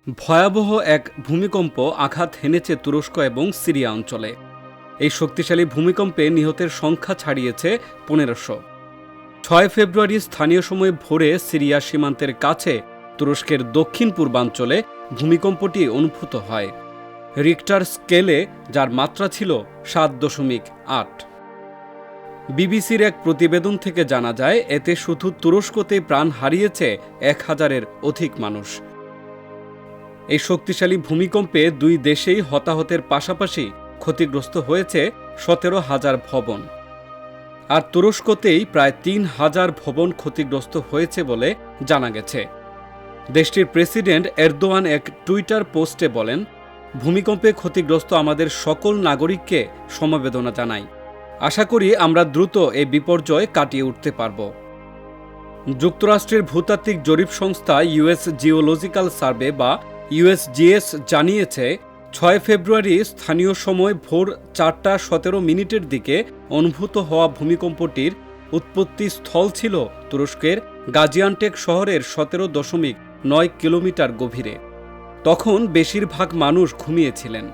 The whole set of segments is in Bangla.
ভয়াবহ এক ভূমিকম্প আঘাত হেনেছে তুরস্ক এবং সিরিয়া অঞ্চলে। এই শক্তিশালী ভূমিকম্পে নিহতের সংখ্যা ছাড়িয়েছে ১৫০০। ৬ ফেব্রুয়ারি স্থানীয় সময় ভোরে সিরিয়া সীমান্তের কাছে তুরস্কের দক্ষিণ পূর্বাঞ্চলে ভূমিকম্পটি অনুভূত হয়। রিক্টার স্কেলে যার মাত্রা ছিল ৭.৮। বিবিসির এক প্রতিবেদন থেকে জানা যায়, এতে শুধু তুরস্কতেই প্রাণ হারিয়েছে ১,০০০-এর অধিক মানুষ। এই শক্তিশালী ভূমিকম্পে দুই দেশেই হতাহতের পাশাপাশি ক্ষতিগ্রস্ত হয়েছে ১৭,০০০ ভবন। আর তুরস্কতেই প্রায় ৩,০০০ ভবন ক্ষতিগ্রস্ত হয়েছে বলে জানা গেছে। দেশটির প্রেসিডেন্ট এরদোয়ান এক টুইটার পোস্টে বলেন, ভূমিকম্পে ক্ষতিগ্রস্ত আমাদের সকল নাগরিককে সমবেদনা জানাই। আশা করি আমরা দ্রুত এই বিপর্যয় কাটিয়ে উঠতে পারব। যুক্তরাষ্ট্রের ভূতাত্ত্বিক জরিপ সংস্থা ইউএস জিওলজিক্যাল সার্ভে বা ইউএসজিএস জানিয়েছে, ৬ ফেব্রুয়ারি স্থানীয় সময় ভোর ৪টা১৭ দিকে অনুভূত হওয়া ভূমিকম্পটির উৎপত্তি স্থল ছিল তুরস্কের গাজিয়ান্টেক শহরের ১৭.৯ কিলোমিটার গভীরে। তখন বেশিরভাগ মানুষ ঘুমিয়েছিলেন।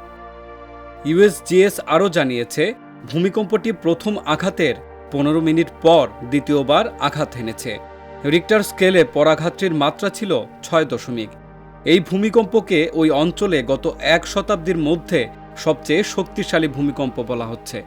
ইউএসজিএস আরও জানিয়েছে, ভূমিকম্পটি প্রথম আঘাতের ১৫ মিনিট পর দ্বিতীয়বার আঘাত হেনেছে। রিক্টার স্কেলে পরাঘাতটির মাত্রা ছিল ৬ এই ভূমিকম্পকে ওই অঞ্চলে গত ১ শতাব্দীর মধ্যে সবচেয়ে শক্তিশালী ভূমিকম্প বলা হচ্ছে।